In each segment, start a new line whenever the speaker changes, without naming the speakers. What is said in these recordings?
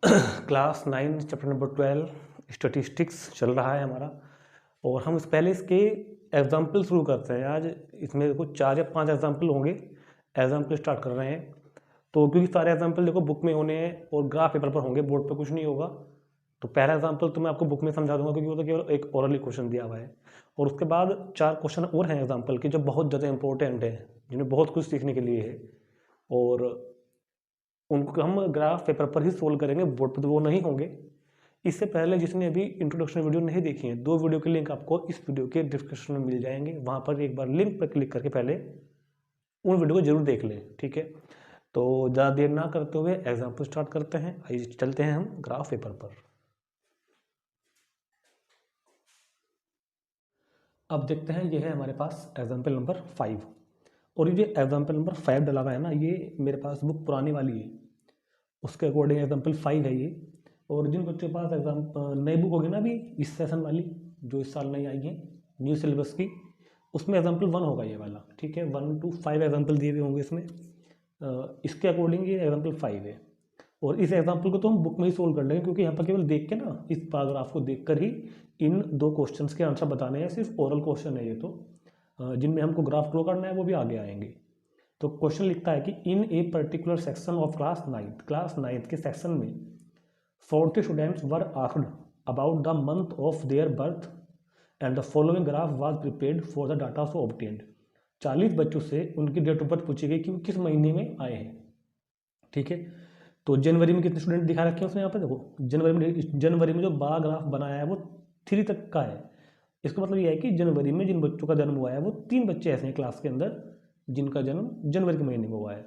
Class 9 chapter number 12 statistics चल रहा है हमारा। और हम पहले इसके एग्जाम्पल शुरू करते हैं। आज इसमें देखो 4 या 5 एग्जाम्पल होंगे। एग्जाम्पल स्टार्ट कर रहे हैं तो क्योंकि सारे एग्जाम्पल देखो बुक में होने हैं और ग्राफ पेपर पर होंगे, बोर्ड पर कुछ नहीं होगा। तो पहला एग्जाम्पल तो मैं आपको बुक में समझा दूंगा क्योंकि वो तो केवल एक ओरली क्वेश्चन दिया हुआ है। और उसके बाद 4 क्वेश्चन और हैं एग्जाम्पल के जो बहुत ज़्यादा इंपॉर्टेंट है, जिनमें बहुत कुछ सीखने के लिए है और उनको हम ग्राफ पेपर पर ही सोल्व करेंगे, बोर्ड पर तो वो नहीं होंगे। इससे पहले जिसने अभी इंट्रोडक्शन वीडियो नहीं देखी है, 2 वीडियो के लिंक आपको इस वीडियो के डिस्क्रिप्शन में मिल जाएंगे। वहाँ पर एक बार लिंक पर क्लिक करके पहले उन वीडियो को जरूर देख लें, ठीक है। तो ज़्यादा देर ना करते हुए एग्जाम्पल स्टार्ट करते हैं। आइए चलते हैं हम ग्राफ पेपर पर। अब देखते हैं, ये है हमारे पास एग्जाम्पल नंबर 5। और ये एग्जाम्पल नंबर 5 डला हुआ है ना, ये मेरे पास बुक पुरानी वाली है, उसके अकॉर्डिंग एग्जाम्पल 5 है ये। और जिन बच्चों के पास नई बुक होगी ना अभी इस सेशन वाली, जो इस साल नई आई है न्यू सिलेबस की, उसमें एग्जाम्पल 1 होगा ये वाला, ठीक है। 1 to 5 एग्जाम्पल दिए हुए होंगे इसमें। इसके अकॉर्डिंग ये एग्जाम्पल 5 है। और इस एग्जाम्पल को तो हम बुक में ही सोल्व कर लेंगे क्योंकि यहाँ पर केवल देख के ना, इस पैराग्राफ को देख कर ही इन 2 क्वेश्चंस के आंसर बताने हैं। सिर्फ ओरल क्वेश्चन है ये तो, जिनमें हमको ग्राफ ड्रॉ करना है वो भी आगे आएंगे। तो क्वेश्चन लिखता है कि in a particular section of class 9 के सेक्शन में 40 students were asked about the month of their birth and the following graph was prepared for the data so obtained. 40 बच्चों से उनकी डेट ऑफ बर्थ पूछी गई कि वो किस महीने में आए हैं, ठीक है। तो जनवरी में कितने स्टूडेंट दिखा रखे हैं उसने यहाँ पे, देखो जनवरी में जो बार ग्राफ बनाया है वो 3 तक का है। इसका मतलब ये है कि जनवरी में जिन बच्चों का जन्म हुआ है वो 3 बच्चे ऐसे हैं क्लास के अंदर जिनका जन्म जनवरी के महीने में हुआ है।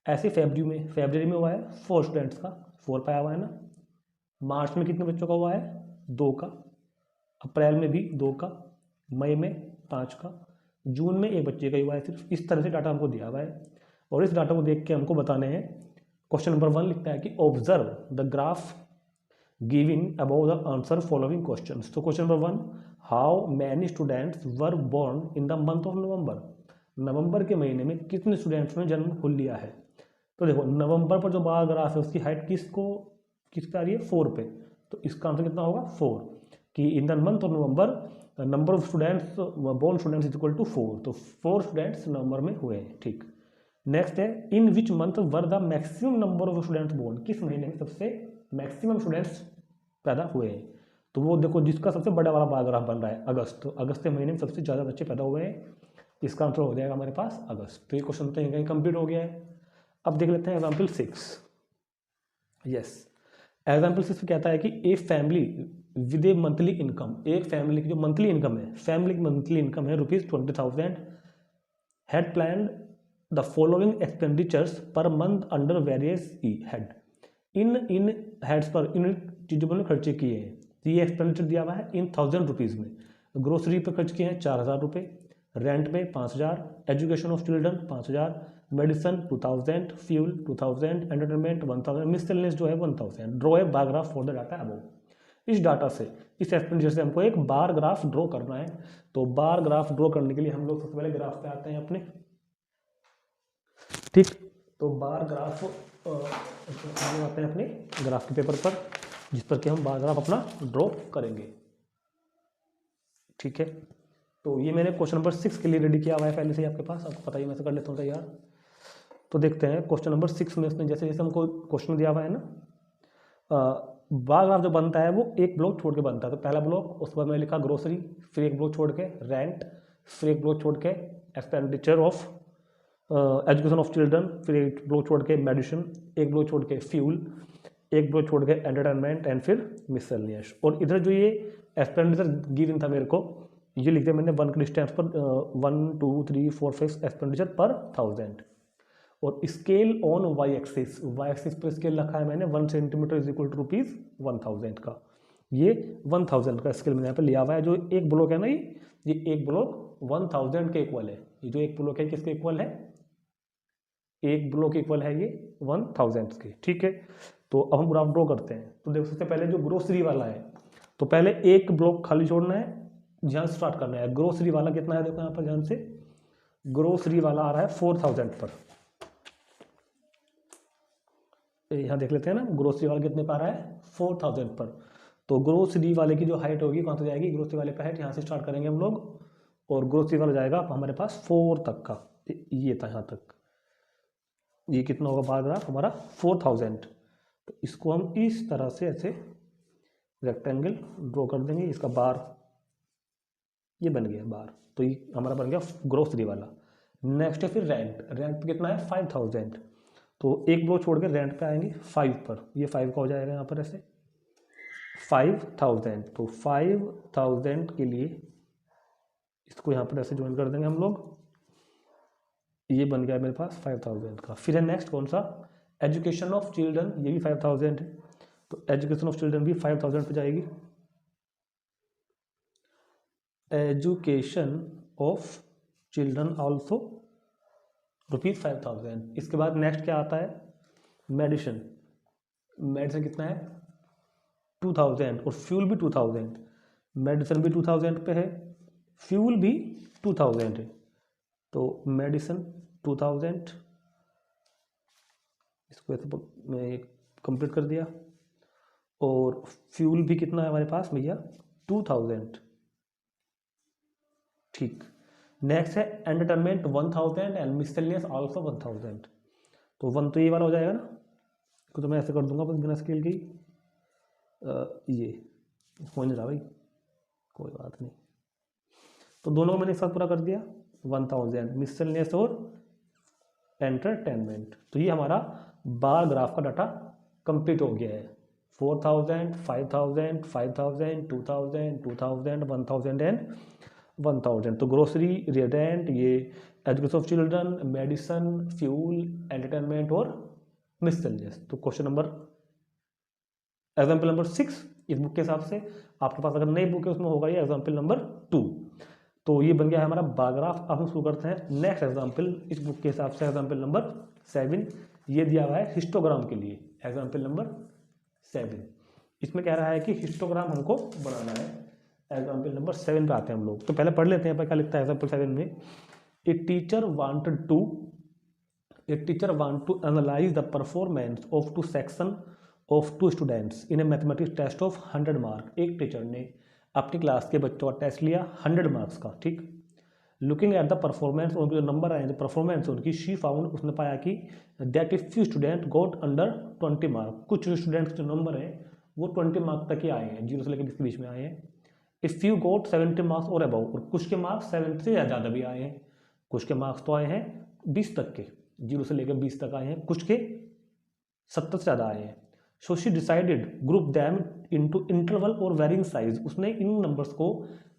ऐसे फरवरी में हुआ है 4 स्टूडेंट्स का, 4 पाया हुआ है ना। मार्च में कितने बच्चों का हुआ है, 2 का। अप्रैल में भी 2 का, मई में 5 का, जून में 1 बच्चे का ही हुआ है सिर्फ। इस तरह से डाटा हमको दिया हुआ है और इस डाटा को देख के हमको बताने हैं। क्वेश्चन नंबर 1 लिखता है कि observe the graph giving about the answer following questions. तो question number 1, how many students were born in the month of November. नवंबर के महीने में कितने स्टूडेंट्स ने जन्म हो लिया है। तो देखो नवंबर पर जो बार ग्राफ है उसकी हाइट किस पे आ रही है, 4 पे। तो इसका आंसर कितना होगा, 4। कि in the month of November number of students born students is equal to 4। तो 4 स्टूडेंट्स नवंबर में हुए हैं, ठीक। नेक्स्ट है, in which month were the maximum number of students born. किस महीने में सबसे मैक्सिमम स्टूडेंट्स पैदा हुए हैं। तो वो देखो जिसका सबसे बड़ा वाला बार ग्राफ बन रहा है अगस्त, तो अगस्त के महीने में सबसे ज़्यादा बच्चे पैदा हुए हैं। इसका आंसर हो जाएगा हमारे पास अगस्त। तो ये क्वेश्चन तो कहीं कंप्लीट हो गया है। अब देख लेते हैं एग्जाम्पल 6। यस, एग्जाम्पल 6 कहता है कि a family with A monthly income, एक फैमिली की जो मंथली इनकम है, फैमिली की मंथली इनकम है ₹20,000, had planned the following expenditures per month under various head. In heads पर इन चीज़ों पर खर्चे किए हैं। तो ये एक्सपेंडिचर दिया हुआ है इन ₹1000 में। ग्रोसरी पर खर्च किए हैं ₹4000, रेंट में 5000, education of children 5000, medicine 2000, fuel 2000, entertainment 1000, miscellaneous जो है 1000। Draw a bar graph for the data above. इस डाटा से, इस एक्सपेंडिचर से हमको एक बार ग्राफ ड्रॉ करना है। तो बार ग्राफ ड्रॉ करने के लिए हम लोग सबसे पहले ग्राफ पे आते हैं अपने, ठीक। तो बार ग्राफ आते हैं अपने ग्राफ के पेपर पर, जिस पर कि हम बार ग्राफ अपना ड्रॉ करेंगे, ठीक है। तो ये मैंने क्वेश्चन नंबर 6 के लिए रेडी किया हुआ है पहले से ही आपके पास, आपको पता ही, मैं से कर लेता हूँ तैयार। तो देखते हैं क्वेश्चन नंबर 6 में उसने जैसे जैसे हमको क्वेश्चन दिया हुआ है ना, बार ग्राफ जो बनता है वो एक ब्लॉक छोड़ के बनता है। तो पहला ब्लॉक, उसके बाद मैंने लिखा ग्रोसरी, फिर एक ब्लॉक छोड़ के रेंट, फिर एक ब्लॉक छोड़ के expenditure of education of children, फिर एक ब्लॉक छोड़ के मेडिसिन, एक ब्लॉक छोड़ के फ्यूल, एक ब्लॉक छोड़ के एंटरटेनमेंट एंड फिर मिसलेनियस। और इधर जो ये एक्सपेंडिचर गिवन था मेरे को, ये लिख दिया मैंने 1 के डिस्टेंस पर 1 2 3 4 5 एक्सपेंडिचर पर 1000। और स्केल ऑन वाई एक्सिस पर स्केल रखा है मैंने 1 सेंटीमीटर इज इक्वल टू ₹1000 का। ये 1000 का स्केल मैंने यहाँ पे लिया हुआ है। जो एक ब्लॉक है ना, ये एक ब्लॉक 1000 के इक्वल है। ये जो एक ब्लॉक है किसके इक्वल है, एक ब्लॉक इक्वल है ये 1000 के, ठीक है। तो अब हम ग्राफ ड्रॉ करते हैं। तो देखो सबसे पहले जो ग्रोसरी वाला है, तो पहले एक ब्लॉक खाली छोड़ना है, ध्यान से स्टार्ट करना है। ग्रोसरी वाला कितना है, देखो यहाँ पर ध्यान से, ग्रोसरी वाला आ रहा है 4000 पर। यहाँ देख लेते हैं ना, ग्रोसरी वाला कितने पर आ रहा है 4000 पर। तो ग्रोसरी वाले की जो हाइट होगी कहाँ तक जाएगी, ग्रोसरी वाले का हाइट यहाँ से स्टार्ट करेंगे हम लोग, और ग्रोसरी वाला जाएगा हमारे पास 4 तक का, ये था यहाँ तक। ये कितना होगा बार ग्राफ हमारा 4000। तो इसको हम इस तरह से ऐसे रेक्टेंगल ड्रॉ कर देंगे, इसका बार ये बन गया बार। तो ये हमारा बन गया ग्रोसरी वाला। नेक्स्ट है फिर रेंट। रेंट कितना है 5000। तो एक रो छोड़ के रेंट पे आएंगे 5 पर, ये 5 का हो जाएगा यहाँ पर ऐसे 5000। तो 5000 के लिए इसको यहाँ पर ऐसे ज्वाइन कर देंगे हम लोग, ये बन गया मेरे पास 5000 का। फिर है नेक्स्ट कौन सा, एजुकेशन ऑफ चिल्ड्रन, ये भी 5000 है। तो एजुकेशन ऑफ चिल्ड्रन भी 5000 पे जाएगी। Education of children also ₹5000। इसके बाद नेक्स्ट क्या आता है, मेडिसिन। मेडिसिन कितना है 2000, और फ्यूल भी 2000। मेडिसिन भी 2000 पे है, फ्यूल भी 2000 है। तो मेडिसिन 2000, इसको ऐसे मैं कंप्लीट कर दिया। और फ्यूल भी कितना है हमारे पास भैया 2000। ठीक। नेक्स्ट है एंटरटेनमेंट 1000 एंड मिसलेनियस आल्सो 1000। तो 1 तो ये वाला हो जाएगा ना, तो मैं ऐसे कर दूंगा बस बिना स्केल की। ये हो नहीं रहा भाई, कोई बात नहीं। तो दोनों को मैंने एक साथ पूरा कर दिया 1000, मिसलेनियस और एंटरटेनमेंट। तो ये हमारा बार ग्राफ का डाटा कंप्लीट हो गया है। 4000, 5000, 5000, 2000, 2000, 1000 एंड 1000। तो ग्रोसरी, रेंट, ये education of children, medicine, fuel, entertainment और मिसलेनियस। तो क्वेश्चन नंबर एग्जाम्पल नंबर 6 इस बुक के हिसाब से, आपके पास अगर नई बुक है उसमें होगा ये एग्जाम्पल नंबर 2। तो ये बन गया है हमारा बार ग्राफ। अब हम शुरू करते हैं नेक्स्ट एग्जाम्पल इस बुक के हिसाब से, एग्जाम्पल नंबर 7। ये दिया हुआ है हिस्टोग्राम के लिए, एग्जाम्पल नंबर 7। इसमें कह रहा है कि हिस्टोग्राम हमको बनाना है। एग्जाम्पल नंबर 7 पे आते हैं हम लोग। तो पहले पढ़ लेते हैं क्या लिखता है एग्जाम्पल 7 में। A teacher want to analyse the performance of 2 section of 2 students in a mathematics test of 100 mark. एक टीचर ने अपनी क्लास के बच्चों का टेस्ट लिया 100 मार्क्स का, ठीक। लुकिंग एट द परफॉर्मेंस, उनके जो नंबर आए, जो परफॉर्मेंस उनकी, शी फाउंड, उसने पाया कि that if few student got under 20 mark, कुछ स्टूडेंट्स जो नंबर है वो 20 मार्क तक ही आए हैं, 0 से लेकर 20 के बीच में आए हैं। इफ यू गॉट 70 मार्क्स और अबव, और कुछ के मार्क्स 70 से ज़्यादा भी आए हैं। कुछ के मार्क्स तो आए हैं 20 तक के, 0 से लेकर 20 तक आए हैं, कुछ के 70 से ज़्यादा आए हैं। So she decided group them into interval और वेरिंग साइज, उसने इन नंबर्स को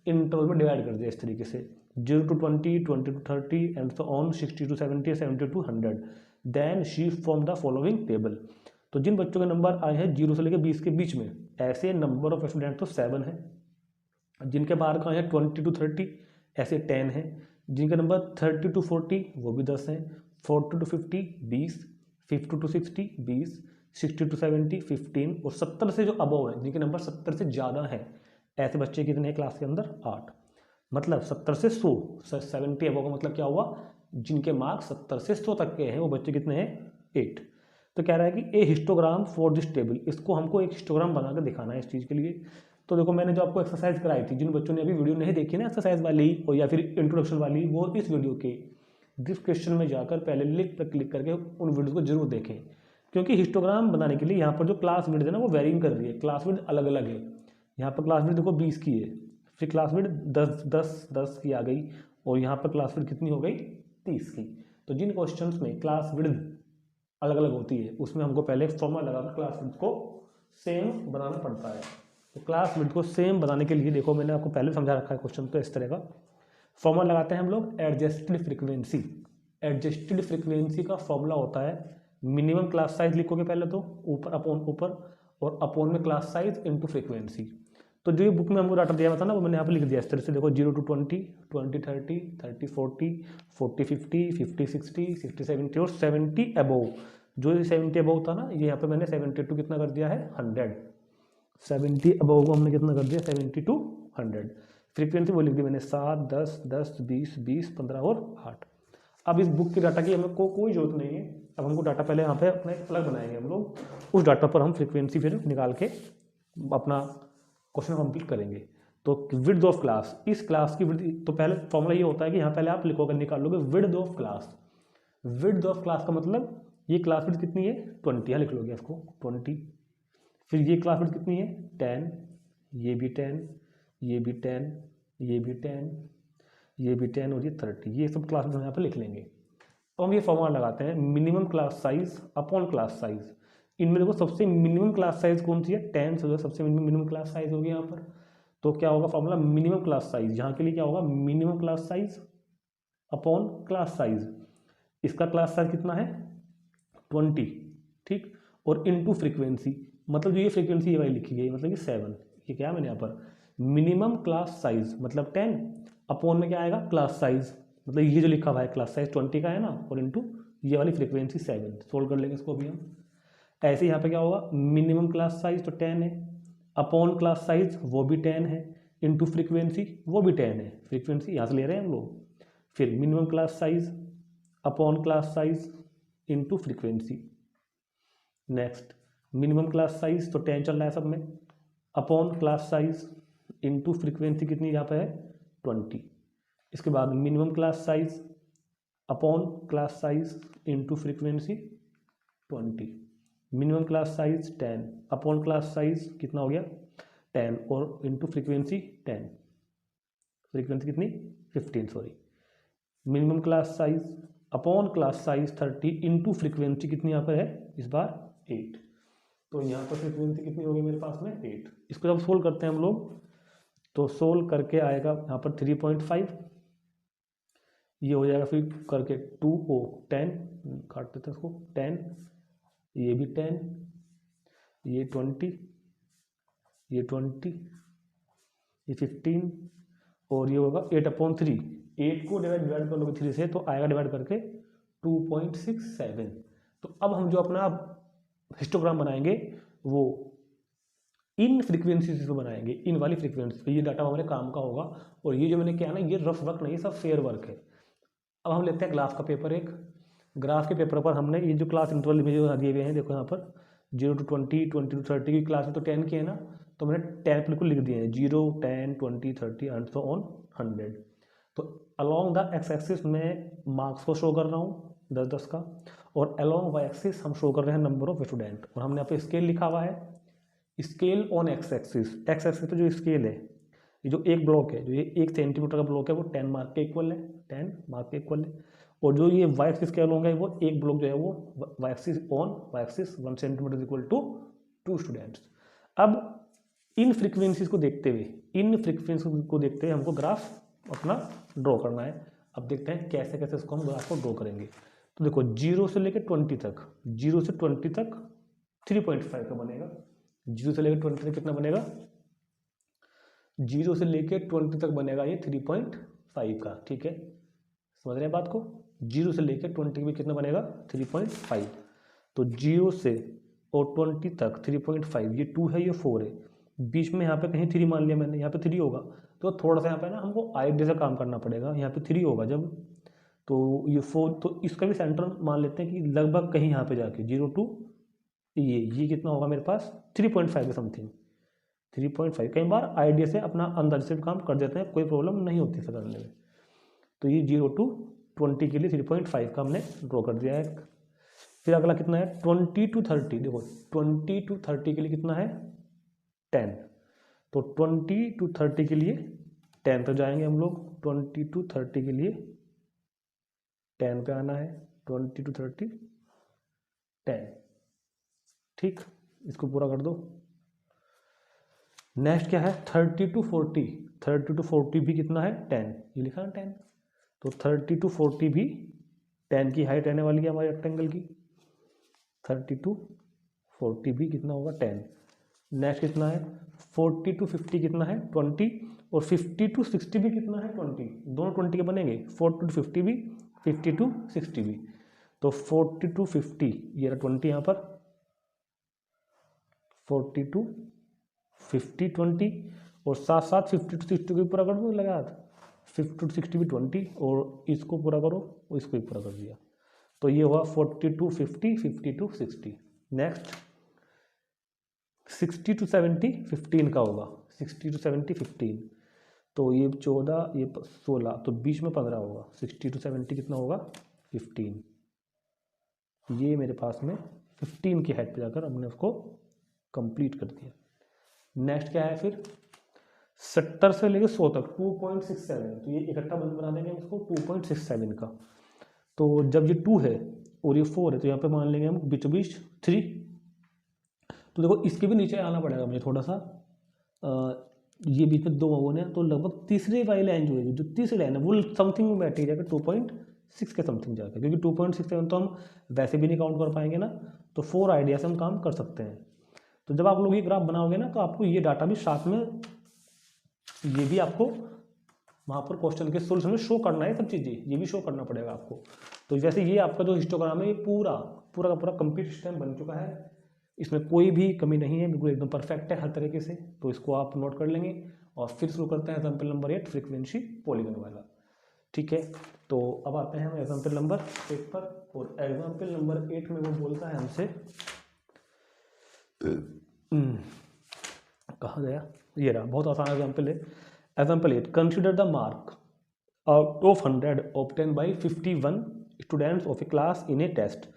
इंटरवल में डिवाइड कर दिया इस तरीके से 0 to 20, 20 to 30 and so on, 60 to 70, 70 to 100। Then she form the following table. तो जिन बच्चों के नंबर आए हैं 0 से लेकर 20 के बीच में, ऐसे नंबर ऑफ स्टूडेंट तो 7 है। जिनके बाहर का है 20 to 30 ऐसे 10 है। जिनके नंबर 30 to 40 वो भी 10 हैं। 40 to 50 20, 50 to 60 20, 60 to 70 15, और 70 से जो अबव है, जिनके नंबर 70 से ज़्यादा हैं, ऐसे बच्चे कितने हैं क्लास के अंदर 8। मतलब 70 से 100, 70 अबव का मतलब क्या हुआ, जिनके मार्क्स 70 से 100 तक के हैं वो बच्चे कितने हैं 8। तो कह रहा है कि ए हिस्टोग्राम फॉर दिस टेबल, इसको हमको एक हिस्टोग्राम बना कर दिखाना है इस चीज़ के लिए। तो देखो मैंने जो आपको एक्सरसाइज कराई थी, जिन बच्चों ने अभी वीडियो नहीं देखी ना एक्सरसाइज वाली और या फिर इंट्रोडक्शन वाली, वो इस वीडियो के डिस्क्रिप्शन में जाकर पहले लिंक पर क्लिक करके उन वीडियो को जरूर देखें। क्योंकि हिस्टोग्राम बनाने के लिए यहाँ पर जो क्लास विड्थ है ना वो वेरिंग कर रही है, क्लास विड्थ अलग अलग है। यहाँ पर क्लास विड्थ देखो 20 की है, फिर क्लास विड्थ 10 की आ गई, और यहाँ पर क्लास विड्थ कितनी हो गई 30 की। तो जिन क्वेश्चंस में क्लास विड्थ अलग अलग होती है उसमें हमको पहले फॉर्मूला लगाकर क्लास विड्थ को सेम बनाना पड़ता है। तो क्लास विड्थ को सेम बनाने के लिए देखो मैंने आपको पहले समझा रखा है क्वेश्चन, तो इस तरह का फॉर्मूला लगाते हैं हम लोग, एडजस्टेड फ्रीक्वेंसी। एडजस्टेड फ्रीक्वेंसी का फॉर्मूला होता है मिनिमम क्लास साइज लिखोगे पहले तो ऊपर अपॉन ऊपर, और अपॉन में क्लास साइज इनटू फ्रीक्वेंसी। तो जो ये बुक में हमको डाटा दिया हुआ था ना वो मैंने यहाँ पर लिख दिया इस तरह से, देखो 0 to 20, 20 30, 30 40, 40 50, 50 60, 60 70 और 70 अबव। जो 70 अबव था ना ये यहाँ पे मैंने 72 कितना कर दिया है 100। 70 अबव को हमने कितना कर दिया 70 to 100। फ्रीक्वेंसी वो लिख दी मैंने 7 10 10 20 20 15 और 8। अब इस बुक के डाटा की हमको कोई जरूरत नहीं है, अब हमको डाटा पहले यहाँ पे अपना एक अलग बनाएंगे हम लोग, उस डाटा पर हम फ्रीक्वेंसी फिर निकाल के अपना क्वेश्चन कंप्लीट करेंगे। तो विड्थ ऑफ क्लास, इस क्लास की विड्थ, तो पहले फॉर्मूला ये होता है कि यहाँ पहले आप लिखोगे, निकाल लोगे width of class. Width of class का मतलब ये क्लास विड्थ कितनी है 20, यहाँ लिख लोगे इसको 20। फिर ये क्लास विड्थ कितनी है 10, ये भी 10, ये भी 10, ये भी 10, ये भी 10 और ये 30, ये सब क्लास विड्थ हम यहाँ पर लिख लेंगे। तो हम ये फॉर्मूला लगाते हैं minimum class size upon class size. इनमें देखो सबसे मिनिमम क्लास साइज कौन सी है 10, से सबसे मिनिमम क्लास साइज होगी यहाँ पर। तो क्या होगा फॉर्मूला मिनिमम क्लास साइज, यहाँ के लिए क्या होगा minimum class size upon class size. इसका क्लास साइज कितना है 20, ठीक, और इनटू फ्रीक्वेंसी, मतलब जो ये फ्रीक्वेंसी ये वाली लिखी गई मतलब कि 7, ये क्या है मैंने यहाँ पर मिनिमम क्लास साइज मतलब 10 अपॉन में क्या आएगा क्लास साइज, मतलब ये जो लिखा हुआ है क्लास साइज 20 का है ना, और इनटू ये वाली फ्रीक्वेंसी 7। सोल्व कर लेंगे इसको भी हम। ऐसे यहाँ पे क्या होगा मिनिमम क्लास साइज तो 10 है, अपॉन क्लास साइज वो भी 10 है, इनटू फ्रीक्वेंसी वो भी 10 है, फ्रीक्वेंसी यहाँ से ले रहे हैं हम लोग। फिर minimum class size upon class size into frequency. Next minimum class size तो 10 चल रहा है सब में, upon class size into frequency कितनी यहाँ पे है 20। इसके बाद minimum class size upon class size into frequency 20, minimum class size 10 upon class size कितना हो गया 10 और इनटू फ्रीक्वेंसी 10, फ्रीक्वेंसी कितनी 15 sorry. Minimum class size upon class size 30 into frequency कितनी यहाँ पर है इस बार 8। तो यहाँ पर फ्रीक्वेंसी कितनी होगी मेरे पास में 8। इसको जब सोल्व करते हैं हम लोग तो सोल्व करके आएगा यहाँ पर 3.5, ये हो जाएगा फिर करके 2 ओ 10, काट देते हैं इसको 10, ये भी 10, ये 20, ये 20, ये 15 और ये होगा 8/3। 8 को डिवाइड कर लोगे 3 से तो आएगा डिवाइड करके 2.67। तो अब हम जो अपना हिस्टोग्राम बनाएंगे वो इन फ्रीक्वेंसी से बनाएंगे, इन वाली फ्रीक्वेंसी पे। ये डाटा हमारे काम का होगा और ये जो मैंने किया ना ये रफ वर्क नहीं, सब फेयर वर्क है। अब हम लेते हैं ग्राफ का पेपर। एक ग्राफ के पेपर पर हमने ये जो क्लास इंटरवल में जो दिए हुए हैं देखो यहाँ पर 0 to 20, 20 to 30 की क्लास में तो 10 की है ना, तो मैंने 10 बिल्कुल लिख दिए हैं 0, 10, 20, 30 एंड सो ऑन 100। तो अलॉन्ग द एक्स एक्सिस में मार्क्स को शो कर रहा हूँ 10-10 का, और अलॉन्ग वाई एक्सिस हम शो कर रहे हैं नंबर ऑफ स्टूडेंट। और हमने यहाँ पे स्केल लिखा हुआ है, scale on x axis. X axis पे जो स्केल है, ये जो एक ब्लॉक है, जो ये 1 सेंटीमीटर का ब्लॉक है वो 10 मार्क के इक्वल है, 10 मार्क के इक्वल है। और जो ये वाई एक्सिस के अलॉन्ग है वो एक ब्लॉक जो है वो Y axis on Y axis 1 centimetre equal to 2 students. अब इन फ्रीक्वेंसीज को देखते हुए हमको ग्राफ अपना ड्रॉ करना है। अब देखते हैं कैसे कैसे इसको हम ग्राफ को ड्रॉ करेंगे। तो देखो 0 से लेकर 20 तक, 0 से 20 तक 3.5 का बनेगा। 0 से लेकर 20 तक कितना बनेगा 0 से लेकर 20 तक बनेगा ये 3.5 का, ठीक है, समझ रहे हैं बात को। 0 से लेकर 20 में कितना बनेगा 3.5। तो 0 से और 20 तक 3.5, ये 2 है ये 4 है, बीच में यहाँ पे कहीं 3 मान लिया मैंने, यहाँ पे 3 होगा तो थोड़ा सा यहाँ पे ना हमको आइडिया से काम करना पड़ेगा। यहाँ पे 3 होगा जब, तो ये 4, तो इसका भी सेंटर मान लेते हैं कि लगभग कहीं यहाँ पे जाके 0 to ये कितना होगा मेरे पास 3.5 के समथिंग, 3.5। कई बार आइडिया से अपना अंदाज से काम कर देते हैं, कोई प्रॉब्लम नहीं होती इसे करने में। तो ये 0 to 20 के लिए 3.5 का हमने ड्रॉ कर दिया है। फिर अगला कितना है 20 to 30, देखो 20 to 30 के लिए कितना है 10, तो 20 to 30 के लिए 10 तक जाएंगे हम लोग। 20 to 30 के लिए 10 पे आना है, 20 to 30 10, ठीक, इसको पूरा कर दो। नेक्स्ट क्या है 30 to 40, 30 to 40 भी कितना है 10, ये लिखा है 10, तो 30 to 40 भी 10 की हाइट रहने वाली है हमारे रेक्टेंगल की। 30 to 40 भी कितना होगा 10। नेक्स्ट कितना है 40 to 50 कितना है 20, और 50 to 60 भी कितना है 20, दोनों 20 के बनेंगे। 40 to 50 भी, 50 to 60 भी, तो 40 to 50 ये रहा 20 यहाँ पर, 40 to 50 20, और साथ साथ 50 to 60 को पूरा कर दो लगा 50 to 60 भी 20, और इसको पूरा करो और इसको भी पूरा कर दिया, तो ये हुआ 40 to 50, 50 to 60। नेक्स्ट 60 to 70 15 का होगा, 60 to 70 15, तो ये 14, ये 16, तो बीच में 15 होगा। 60 to 70 कितना होगा 15, ये मेरे पास में 15 की हाइट पे जाकर हमने उसको कंप्लीट कर दिया। नेक्स्ट क्या है फिर 70 से लेकर 100 तक 2.67, तो ये इकट्ठा बना देंगे इसको 2.67 का। तो जब ये 2 है और ये 4 है तो यहाँ पे मान लेंगे हम बीच बीच 3। तो देखो इसके भी नीचे आना पड़ेगा मुझे थोड़ा सा, ये बीच में 2 वगों ने, तो लगभग तीसरी वाली लाइन जो है, जो तीसरी लाइन है वो समथिंग में बैठी जाकर 2.6 के समथिंग जाकर, क्योंकि 2.67 तो हम वैसे भी नहीं काउंट कर पाएंगे ना, तो 4 आइडिया से हम काम कर सकते हैं। तो जब आप लोग ये ग्राफ बनाओगे ना तो आपको ये डाटा भी साथ में, ये भी आपको वहाँ पर क्वेश्चन के सोल्यूशन में शो करना है, सब चीज़ें ये भी शो करना पड़ेगा आपको। तो जैसे ये आपका जो हिस्टोग्राम है ये पूरा का पूरा कंप्लीट सिस्टम बन चुका है, इसमें कोई भी कमी नहीं है, बिल्कुल एकदम परफेक्ट है हर तरीके से। तो इसको आप नोट कर लेंगे और फिर शुरू करते हैं एग्जाम्पल नंबर 8 फ्रीक्वेंसी पॉलीगन वाला। ठीक है, तो अब आते हैं हम एग्जाम्पल नंबर 8 पर, और एग्जाम्पल नंबर 8 में वो बोलता है हमसे, कहाँ गया, ये रहा, बहुत आसान एग्जाम्पल है। Example 8, consider the mark out of 100 obtain by 51 students of a class in a test.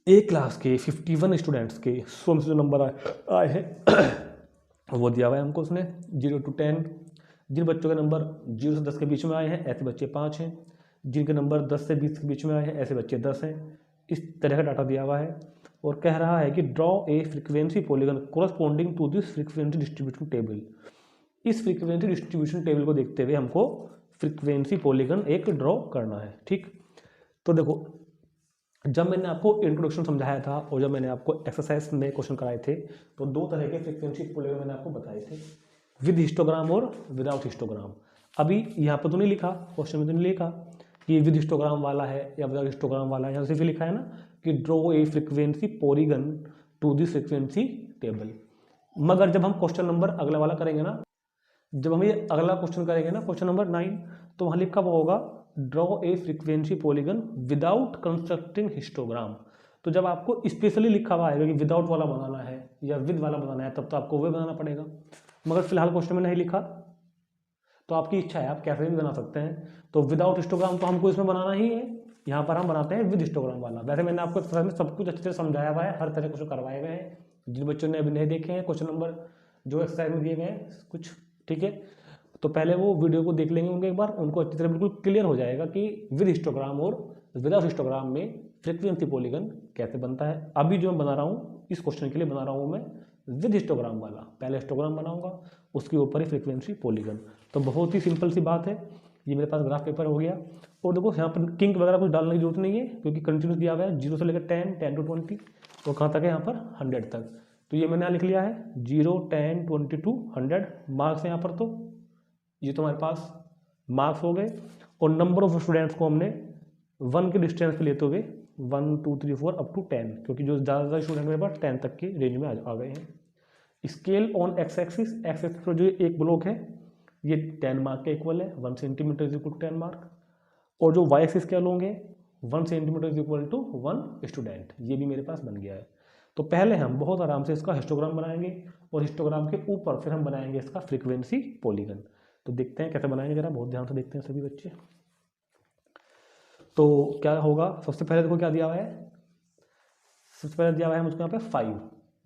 एक क्लास के 51 स्टूडेंट्स के 100 में से जो नंबर आए हैं वो दिया हुआ है हमको उसने 0 to 10। जिन बच्चों के नंबर 0 से 10 के बीच में आए हैं ऐसे बच्चे 5 हैं, जिनके नंबर 10 से 20 के बीच में आए हैं ऐसे बच्चे 10 हैं। इस तरह का डाटा दिया हुआ है और कह रहा है कि draw a frequency polygon corresponding to this frequency distribution table. इस फ्रीक्वेंसी डिस्ट्रीब्यूशन टेबल को देखते हुए हमको फ्रीक्वेंसी पॉलीगन एक ड्रॉ करना है। ठीक, तो देखो जब मैंने आपको इंट्रोडक्शन समझाया था और जब मैंने आपको एक्सरसाइज में क्वेश्चन कराए थे तो 2 तरह के फ्रीक्वेंसी पॉलीगन मैंने आपको बताए थे, विद हिस्टोग्राम और विदाउट हिस्टोग्राम। अभी यहाँ पर तो नहीं लिखा, क्वेश्चन में तो नहीं लिखा कि विद हिस्टोग्राम वाला है या विदाउट हिस्टोग्राम वाला है, यहाँ सिर्फ लिखा है ना कि draw a frequency polygon to this frequency table. मगर जब हम क्वेश्चन नंबर अगला वाला करेंगे ना, जब हम ये अगला क्वेश्चन करेंगे ना क्वेश्चन नंबर 9, तो वहाँ लिखा हुआ होगा draw a frequency polygon without constructing histogram. तो जब आपको स्पेशली लिखा हुआ है कि विदाउट वाला बनाना है या विद वाला बनाना है तब तो आपको वह बनाना पड़ेगा, मगर फिलहाल क्वेश्चन में नहीं लिखा तो आपकी इच्छा है आप कैसे भी बना सकते हैं। तो विदाउट हिस्टोग्राम तो हमको इसमें बनाना ही है, यहाँ पर हम बनाते हैं विद हिस्टोग्राम वाला। वैसे मैंने आपको एक्सरसाइज में सब कुछ अच्छे से समझाया हुआ है, हर तरह क्वेश्चन करवाए गए हैं, जिन बच्चों ने अभी नहीं देखे हैं क्वेश्चन नंबर जो एक्सरसाइज में दिए गए हैं कुछ, ठीक है, तो पहले वो वीडियो को देख लेंगे उनके एक बार, उनको अच्छी तरह बिल्कुल क्लियर हो जाएगा कि विद हिस्टोग्राम और विदाउट हिस्टोग्राम में फ्रीक्वेंसी पॉलीगन कैसे बनता है। अभी जो मैं बना रहा हूँ इस क्वेश्चन के लिए बना रहा हूँ मैं विद हिस्टोग्राम वाला, पहले हिस्टोग्राम बनाऊंगा उसके ऊपर ही फ्रीक्वेंसी पॉलीगन। तो बहुत ही सिंपल सी बात है, ये मेरे पास ग्राफ पेपर हो गया। और देखो यहाँ पर किंग वगैरह कुछ डालने की जरूरत नहीं है क्योंकि कंटिन्यूस दिया हुआ है 0 से लेकर 10, 10 to 20 और कहाँ तक है यहाँ पर 100 तक। तो ये मैंने यहाँ लिख लिया है 0, 10, 20 to 100 मार्क्स है यहाँ पर। तो ये तो हमारे पास मार्क्स हो गए और नंबर ऑफ स्टूडेंट्स को हमने 1 के डिस्टेंस पे लेते हुए 1, 2, 3, 4 अप टू 10, क्योंकि जो ज़्यादा स्टूडेंट मेरे पास 10 तक की रेंज में आ गए हैं। स्केल ऑन एक्स एक्सिस पर जो एक ब्लॉक है ये 10 मार्क के इक्वल है, 1 centimetre is equal to 10 mark. और जो वाई एक्सिस क्या लोग हैं 1 centimetre is equal to 1 student, ये भी मेरे पास बन गया है। तो पहले हम बहुत आराम से इसका हिस्टोग्राम बनाएंगे और हिस्टोग्राम के ऊपर फिर हम बनाएंगे इसका फ्रीक्वेंसी पॉलीगन। तो देखते हैं कैसे बनाएंगे, जरा बहुत ध्यान से देखते हैं सभी बच्चे। तो क्या होगा, सबसे पहले देखो क्या दिया हुआ है, सबसे पहले दिया हुआ है मुझको यहाँ पे 5,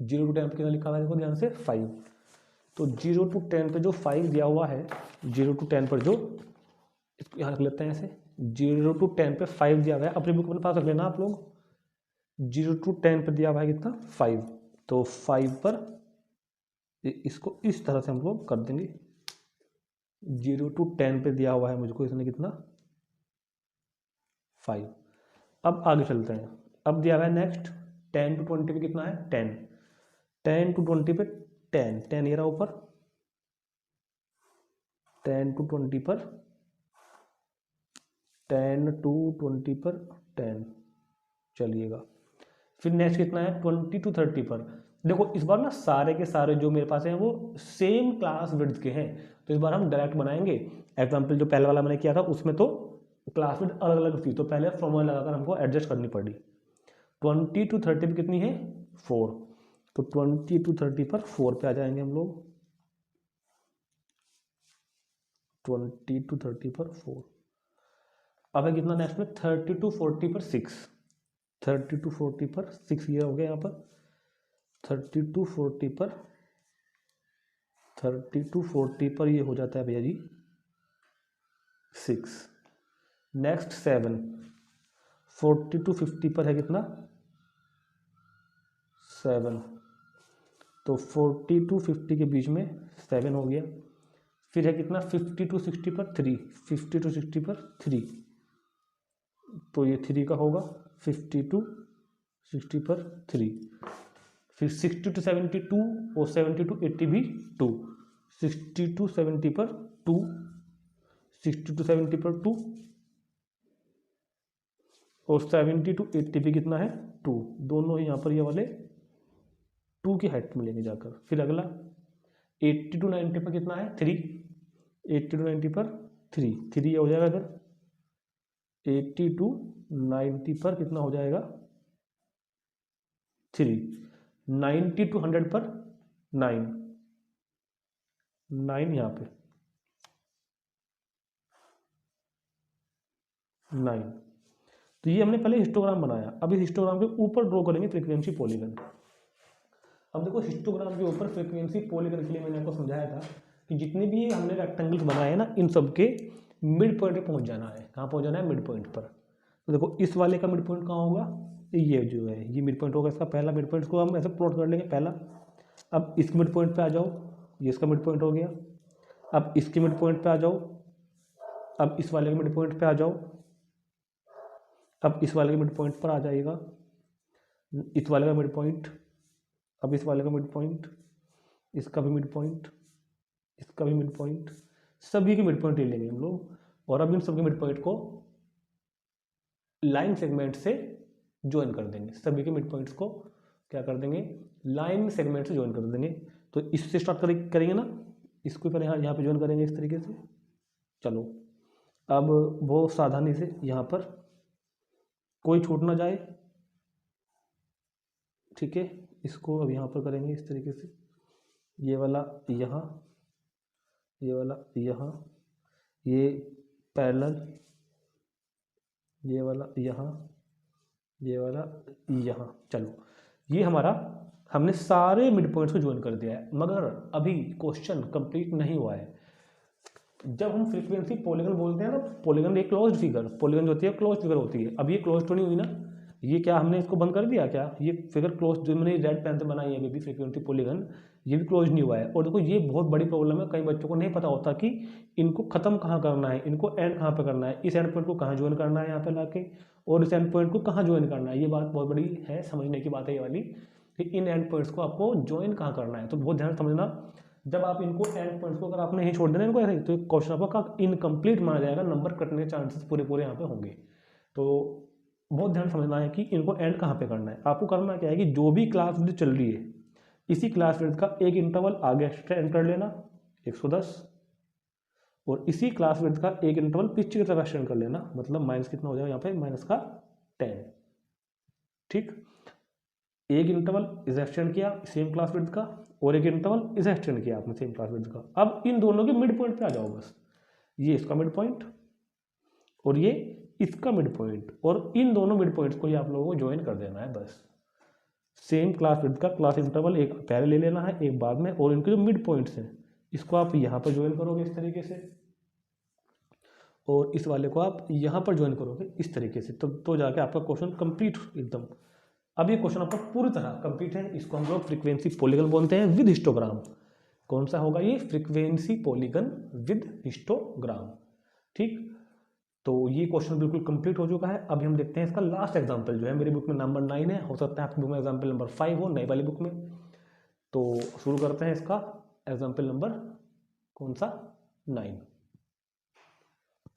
0 to 10 पे कितना लिखा हुआ है देखो ध्यान से 5। तो 0 to 10 पे जो 5 दिया हुआ है, 0 to 10 पर जो, इसको यहाँ रख लेते हैं ऐसे, 0 to 10 पे 5 दिया हुआ है, अपने बुक में पास रख लेना आप लोग। 0 to 10 पे दिया हुआ है कितना 5, तो 5 पर इसको इस तरह से हम लोग कर देंगे। 0 to 10 पे दिया हुआ है मुझको इसने कितना 5। अब आगे चलते हैं, अब दिया हुआ है नेक्स्ट 10 to 20 पे कितना है 10, 10 to 20 पे 10, 10 ये रहा ऊपर, 10 to 20 पर 10 to 20 पर 10 चलिएगा। फिर नेक्स्ट कितना है 20 to 30 पर, देखो इस बार ना सारे के सारे जो मेरे पास हैं वो सेम क्लास विड्थ के हैं, तो इस बार हम डायरेक्ट बनाएंगे। एग्जाम्पल जो पहले वाला मैंने किया था उसमें तो क्लास विड्थ अलग अलग थी, तो पहले फॉर्मूला लगाकर हमको एडजस्ट करनी पड़ी। 20 to 30 पे कितनी है 4, तो 20 to 30 पर 4 पे आ जाएंगे हम लोग, 20 to 30 पर 4। अब है कितना नेक्स्ट में 30 to 40 पर 6, 30 to 40 पर 6 ये हो गया यहाँ पर, 30 to 40 पर 30 to 40 पर ये हो जाता है भैया जी 6। नेक्स्ट 7, 40 to 50 पर है कितना 7, तो 40 to 50 के बीच में 7 हो गया। फिर है कितना 50 to 60 पर 3, 50 to 60 पर 3, तो ये 3 का होगा, 50 to 60 पर 3। फिर 60 to 70 2 और 70 to 80 भी 2, 60 to 70 पर 2, 60 to 70 पर 2 और 70 to 80 भी कितना है 2, दोनों ही यहाँ पर ये वाले 2 की हाइट में लेके जाकर। फिर अगला 80 to 90 पर कितना है 3, 80 to 90 पर 3, 3 ये हो जाएगा इधर, 80 to 90 पर कितना हो जाएगा 3, 90 to 100 पर 9, 9 यहाँ पे 9। तो ये हमने पहले हिस्टोग्राम बनाया, अब इस हिस्टोग्राम के ऊपर ड्रॉ करेंगे फ्रीक्वेंसी पॉलीगन। अब देखो हिस्टोग्राम के ऊपर फ्रीक्वेंसी पॉलीगन के लिए मैंने आपको समझाया था कि जितने भी हमने रेक्टेंगल्स बनाए हैं ना इन सब के मिड पॉइंट पे पहुंच जाना है। कहाँ पहुंच जाना है मिड पॉइंट पर। तो देखो इस वाले का मिड पॉइंट कहाँ होगा, ये जो है ये मिड पॉइंट होगा, इसका पहला मिड पॉइंट को हम ऐसे प्लॉट कर लेंगे पहला। अब इसके मिड पॉइंट पे आ जाओ, ये इसका मिड पॉइंट हो गया। अब इसके मिड पॉइंट पे आ जाओ, अब इस वाले के मिड पॉइंट पे आ जाओ, अब इस वाले के मिड पॉइंट पर आ जाएगा इस वाले का मिड पॉइंट, अब इस वाले का मिड पॉइंट, इसका भी मिड पॉइंट, इसका भी मिड पॉइंट, सभी के मिड पॉइंट ले लेंगे हम लोग। और अब इन सबके मिड पॉइंट को लाइन सेगमेंट से ज्वाइन कर देंगे, सभी के मिड पॉइंट्स को क्या कर देंगे लाइन सेगमेंट से ज्वाइन कर देंगे। तो इससे स्टार्ट करेंगे ना, इसको पहले यहाँ पे ज्वाइन करेंगे इस तरीके से। चलो अब बहुत सावधानी से यहाँ पर कोई छूट ना जाए, ठीक है। इसको अब यहाँ पर करेंगे इस तरीके से, ये वाला यहाँ, ये वाला यहाँ, ये पैरेलल, ये वाला यहाँ, ये वाला यहाँ। चलो ये हमारा हमने सारे मिड पॉइंट्स को ज्वाइन कर दिया है, मगर अभी क्वेश्चन कंप्लीट नहीं हुआ है। जब हम फ्रीक्वेंसी पॉलीगन बोलते हैं ना, पॉलीगन एक क्लोज्ड फिगर, पॉलीगन जो होती है क्लोज्ड फिगर होती है। अब ये क्लोज तो नहीं हुई ना, ये क्या हमने इसको बंद कर दिया क्या, ये फिगर क्लोज जो मैंने रेड पेन से बनाई है अभी भी फ्रीक्वेंसी पॉलीगन, ये भी क्लोज नहीं हुआ है। और देखो ये बहुत बड़ी प्रॉब्लम है, कई बच्चों को नहीं पता होता कि इनको खत्म कहाँ करना है, इनको एंड कहाँ पे करना है, इस एंड पॉइंट को कहाँ ज्वाइन करना है यहाँ पे लाके, और इस एंड पॉइंट को कहाँ ज्वाइन करना है। ये बात बहुत बड़ी है, समझने की बात है ये वाली कि इन एंड पॉइंट्स को आपको ज्वाइन कहाँ करना है। तो बहुत ध्यान समझना, जब आप इनको एंड पॉइंट्स को अगर आपने ही छोड़ देना इनको ऐसे, तो क्वेश्चन आपका इनकम्प्लीट माना जाएगा, नंबर कटने के चांसेस पूरे पूरे यहाँ पे होंगे। तो बहुत ध्यान समझना है कि इनको एंड कहाँ पे करना है। आपको करना क्या है कि जो भी क्लास विड्थ चल रही है इसी क्लास विड्थ का एक इंटरवल आगे एक्सटेंड कर लेना 110, और इसी क्लास विड्थ का एक इंटरवल पीछे की तरफ एक्सटेंड कर लेना, मतलब माइनस कितना हो जाएगा यहाँ पे माइनस का 10, ठीक। एक इंटरवल इस एक्सटेंड किया सेम क्लास विड्थ का, और एक इंटरवल इस एक्सटेंड किया आपने सेम क्लास विड्थ का। अब इन दोनों के मिड पॉइंट पे आ जाओ बस, ये इसका मिड पॉइंट और ये इसका मिड पॉइंट, और इन दोनों मिड पॉइंट्स को ही आप लोगों को ज्वाइन कर देना है बस। सेम क्लास विड्थ का क्लास इंटरवल एक पहले ले लेना है एक बाद में, और इनके जो मिड पॉइंट्स हैं इसको आप यहाँ पर ज्वाइन करोगे इस तरीके से, और इस वाले को आप यहाँ पर ज्वाइन करोगे इस तरीके से, तो जाके आपका क्वेश्चन कंप्लीट एकदम। अब ये क्वेश्चन आपका पूरी तरह कंप्लीट है, इसको हम लोग फ्रीक्वेंसी पॉलीगन बोलते हैं विद हिस्टोग्राम। कौन सा होगा ये, फ्रीक्वेंसी पॉलीगन विद हिस्टोग्राम, ठीक। तो ये क्वेश्चन बिल्कुल कंप्लीट हो चुका है। अभी हम देखते हैं इसका लास्ट एग्जांपल, जो है मेरी बुक में नंबर 9 है, हो सकता है आपकी बुक में एग्जांपल नंबर 5 हो नई वाली बुक में। तो शुरू करते हैं इसका एग्जांपल नंबर कौन सा 9।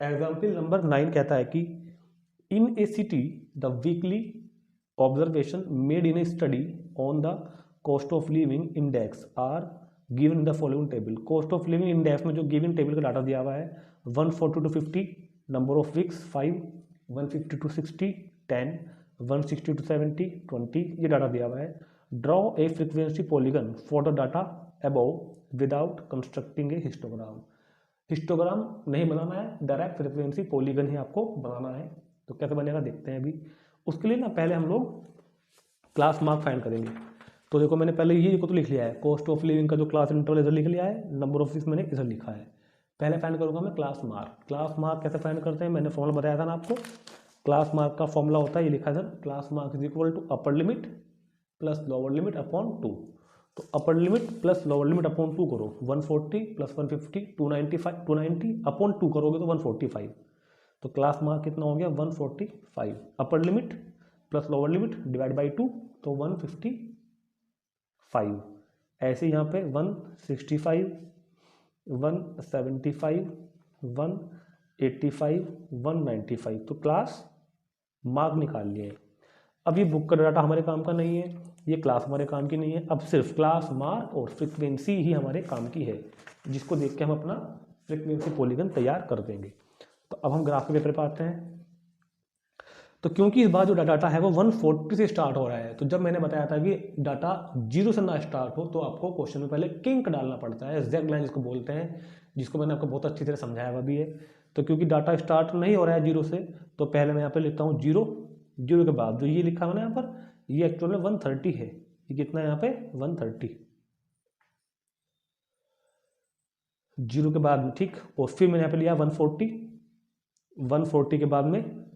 एग्जांपल नंबर 9 कहता है कि in a city the weekly observation made in a study on the cost of living index are given in the following table. Cost of living index में जो गिवन टेबल का data दिया हुआ है 140 to 50, number of weeks 5, 150 to 60 10, 160 to 70 20, ये data दिया हुआ है। Draw a frequency polygon for the data above without constructing A histogram. Histogram नहीं बनाना है, डायरेक्ट फ्रीक्वेंसी पॉलीगन ही आपको बनाना है। तो कैसे बनेगा देखते हैं अभी। उसके लिए ना पहले हम लोग क्लास मार्क फाइंड करेंगे। तो देखो मैंने पहले ये को तो लिख लिया है, कॉस्ट ऑफ लिविंग का जो क्लास इंटरवल इधर लिख लिया है, नंबर ऑफ वीक्स मैंने इधर लिखा है। पहले फाइंड करूँगा मैं क्लास मार्क। क्लास मार्क कैसे फाइंड करते हैं, मैंने फॉर्मूला बताया था ना आपको। क्लास मार्क का फॉर्मूला होता है, ये लिखा है sir, class mark is equal to upper limit plus lower limit upon 2। तो upper limit plus lower limit upon 2 करो, 140 प्लस 150 290 अपॉन 2 करोगे तो 145। तो क्लास मार्क कितना हो गया 145। अपर limit plus lower limit divide by 2 तो 155। ऐसे यहाँ पे 165 175 185 195। तो क्लास मार्क निकाल लिए। अब ये बुक का डाटा हमारे काम का नहीं है, ये क्लास हमारे काम की नहीं है। अब सिर्फ क्लास मार्क और फ्रीक्वेंसी ही हमारे काम की है, जिसको देख के हम अपना फ्रीक्वेंसी पॉलीगन तैयार कर देंगे। तो अब हम ग्राफ के पेपर पर आते हैं। तो क्योंकि इस बार जो डाटा है वो 140 से स्टार्ट हो रहा है, तो जब मैंने बताया था कि डाटा 0 से ना स्टार्ट हो तो आपको क्वेश्चन में पहले किंक डालना पड़ता है, ज़ेड लाइन जिसको बोलते हैं, जिसको मैंने आपको बहुत अच्छी तरह समझाया हुआ भी है। तो क्योंकि डाटा स्टार्ट नहीं हो रहा है 0 से, तो पहले मैं यहाँ पे लिखता हूँ 0। 0 के बाद जो ये लिखा हुआ ना यहाँ पर, ये एक्चुअल में 130 है। ये कितना है यहाँ पे 130, 0 के बाद में, ठीक। और फिर मैंने यहाँ पे लिया 140, 140 के बाद में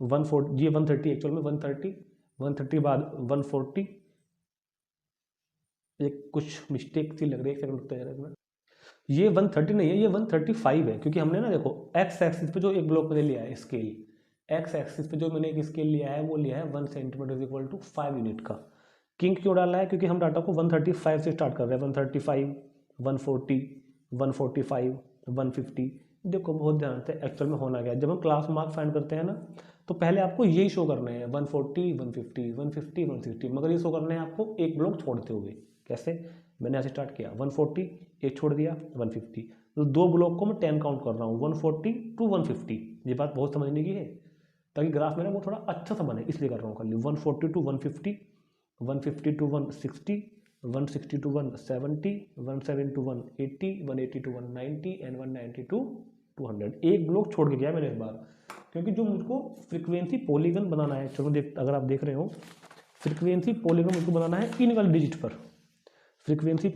140, ये 130 एक्चुअल में 130, 130 के बाद 140। एक कुछ मिस्टेक सी लग रही है, एक सेकंड रुकते हैं। ये 130 नहीं है, ये 135 है, क्योंकि हमने ना देखो एक्स एक्सिस पे जो एक ब्लॉक मैंने लिया है स्केल, एक्स एक्सिस पे जो मैंने एक स्केल लिया है वो लिया है 1 सेंटीमीटर इक्वल टू 5 यूनिट का। किंग क्यों डाला है, क्योंकि हम डाटा को 135 से स्टार्ट कर रहे हैं। 135 140 145 150। देखो बहुत ध्यान से एक्चुअल में होना क्या, जब हम क्लास मार्क फाइंड करते हैं ना, तो पहले आपको यही शो करने हैं 140 150 150 160, मगर ये शो करने हैं आपको एक ब्लॉक छोड़ते हुए। कैसे, मैंने ऐसे स्टार्ट किया 140, एक छोड़ दिया 150, तो 2 ब्लॉक को मैं 10 काउंट कर रहा हूँ, 140 to 150। ये बात बहुत समझने की है, ताकि ग्राफ में ना वो थोड़ा अच्छा सा बने, इसलिए कर रहा हूँ खाली। 140 to 150, 150 to 160, 160 to 170, 170 to 180, 180 to 190 and 190 to 200। एक ब्लॉक छोड़ के गया मैंने इस बार, क्योंकि जो मुझको फ्रीक्वेंसी पॉलीगन बनाना है, चलो अगर आप देख रहे हो, फ्रीक्वेंसी पॉलीगन मुझको बनाना है इन वाले डिजिट पर। फ्रीक्वेंसी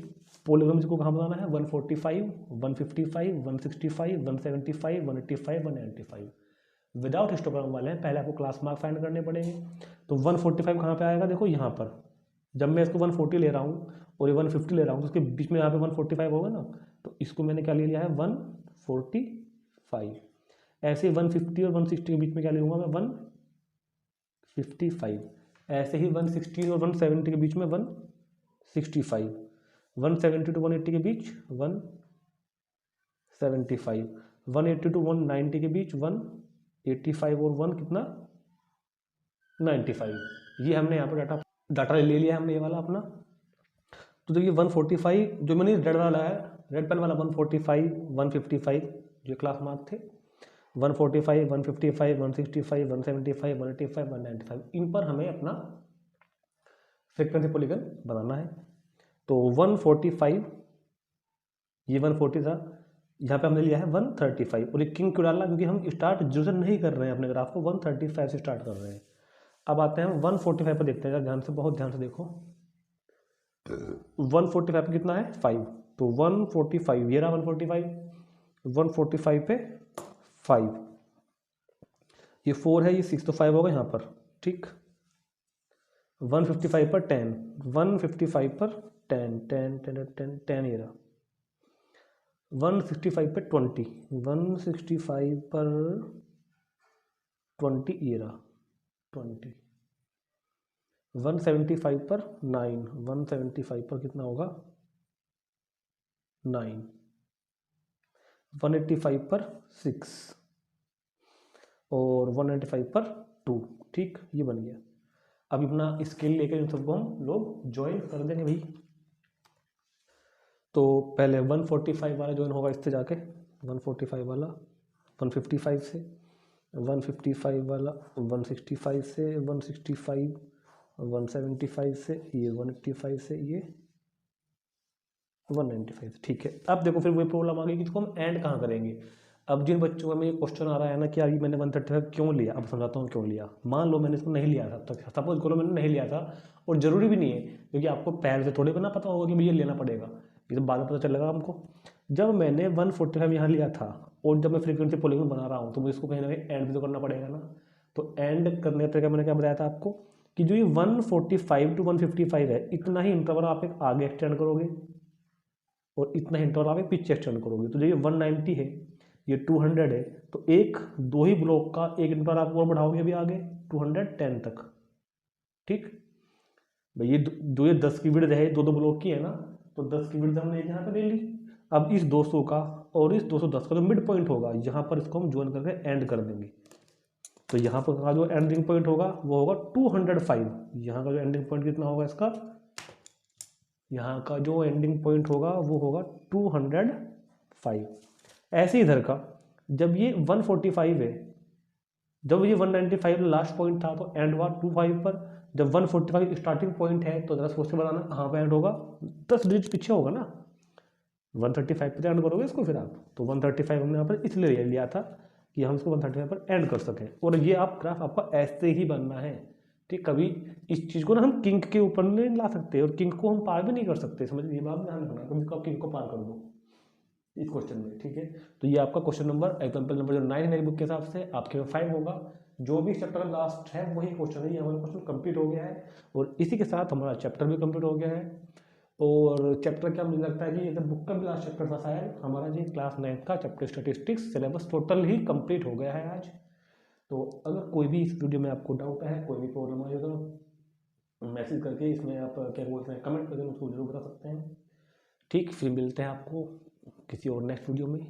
पॉलीगन मुझको कहाँ बनाना है, 145 155 165 175 185 195। विदाउट हिस्टोग्राम वाले हैं, पहले आपको क्लास मार्क फाइंड करने पड़ेंगे। तो 145 कहाँ पे आएगा, देखो यहाँ पर। जब मैं इसको 140 ले रहा हूँ और ये 150 ले रहा हूँ, तो उसके बीच में यहाँ पे 145 होगा ना, तो इसको मैंने क्या ले लिया है 145। ऐसे 150 और 160 के बीच में क्या ले लूँगा मैं 155। ऐसे ही 160 और 170 के बीच में 165, 170 to 180 के बीच 175, 180 to 190 के बीच 185 और 1 कितना 95। ये हमने यहाँ पर डाटा ले लिया हमने ये वाला अपना। तो देखिए 145 जो मैंने रेड वाला है, रेड पेन वाला 145 155 जो क्लास मार्क थे, 145 155 165 175 185 195, इन पर हमें अपना फ्रीक्वेंसी पॉलीगन बनाना है। तो 145, ये 140 था, यहाँ पे हमने लिया है 135। और ये किंग क्यों डालना, क्योंकि हम स्टार्ट 0 से नहीं कर रहे हैं, अपने ग्राफ को 135 से स्टार्ट कर रहे हैं। अब आते हैं 145 पर, देखते हैं ध्यान से, बहुत ध्यान से देखो। 145 पे कितना है 5, तो 145 ये रहा 145 पे 5, ये 4 है, ये 6 तो 5 होगा यहाँ पर, ठीक। 155 पर 10, 155 पर 10 10 10 10 10 ये रहा। 165 पे 20, 165 पर 20 ये रहा 20। 175 पर 9, 175 पर कितना होगा 9। 185 पर 6 और 195 पर 2, ठीक, ये बन गया। अब अपना स्केल लेकर इन सबको हम लोग ज्वाइन कर देंगे भाई। तो पहले 145 वाला ज्वाइन होगा इससे जाके, 145 वाला 155 से, 155 वाला 165 से, 165 175 से, ये 185 से, ये 195 से। ठीक है, अब देखो फिर वही प्रॉब्लम आ गई कि इसको हम एंड कहाँ करेंगे। अब जिन बच्चों में ये क्वेश्चन आ रहा है ना कि अभी मैंने 135 क्यों लिया, अब समझाता हूँ क्यों लिया। मान लो मैंने इसको नहीं लिया था, तो सपोज करो मैंने नहीं लिया था, और ज़रूरी भी नहीं है क्योंकि आपको पहले से थोड़ी बना पता होगा कि भैया लेना पड़ेगा, ये तो बाद में पता चलेगा हमको। जब मैंने 145 यहाँ लिया था और जब मैं फ्रीक्वेंसी पोलिंग बना रहा हूँ तो मुझे इसको कहीं ना कहीं एंड भी तो करना पड़ेगा ना। तो एंड करने का तरीका मैंने क्या बताया था आपको कि जो ये 145 to 155 है, इतना ही इंटरवल आप एक आगे एक्सटेंड करोगे और इतना ही इंटरवल आप एक पीछे एक्सटेंड करोगे। तो जो ये 190 है, ये 200 है, तो एक दो ही ब्लॉक का एक इंटरवल आप और बढ़ाओगे अभी आगे 210 तक। ठीक भाई, ये जो ये 10 की विड्थ है, दो दो ब्लॉक की है ना, तो 10 की विड्थ हमने यहाँ पे ले ली। अब इस 200 का और इस 210 का जो मिड पॉइंट होगा, यहाँ पर इसको हम ज्वाइन करके एंड कर देंगे। तो यहाँ पर का जो एंडिंग पॉइंट होगा वो होगा 205। यहाँ का जो एंडिंग पॉइंट कितना होगा इसका, यहाँ का जो एंडिंग पॉइंट होगा वो होगा 205। ऐसे इधर का जब ये 145 है, जब ये 195 लास्ट पॉइंट था तो एंड हुआ 25 पर। जब 145 स्टार्टिंग पॉइंट है तो जरा सोच के बताना कहाँ पे एंड होगा, 10 डिजिट पीछे होगा ना, 135 पे एंड करोगे इसको फिर आप। तो 135 हमने यहाँ पर इसलिए लिया था कि हम इसको 135 पर एंड कर सकें, और ये आप ग्राफ आपका ऐसे ही बनना है। ठीक, कभी इस चीज़ को ना हम किंक के ऊपर नहीं ला सकते और किंक को हम पार भी नहीं कर सकते, समझ ये बात ध्यान रखना, कभी आप किंक को पार कर दो इस क्वेश्चन में। ठीक है, तो ये आपका क्वेश्चन नंबर एग्जाम्पल नंबर जो 9 है मेरी बुक के हिसाब से, आपके में 5 होगा। जो भी चैप्टर का लास्ट है वही क्वेश्चन है, ये हमारा क्वेश्चन कंप्लीट हो गया है और इसी के साथ हमारा चैप्टर भी कंप्लीट हो गया है। और चैप्टर क्या मुझे लगता है कि ये बुक का भी लास्ट चैप्टर था शायद हमारा, जी क्लास 9 का चैप्टर स्टैटिस्टिक्स सिलेबस टोटल ही कंप्लीट हो गया है आज। तो अगर कोई भी इस वीडियो में आपको डाउट है, कोई भी प्रॉब्लम आई तो मैसेज करके इसमें आप क्या बोलते हैं कमेंट करके मुझको जरूर बता सकते हैं। ठीक, फिर मिलते हैं आपको किसी और नेक्स्ट वीडियो में।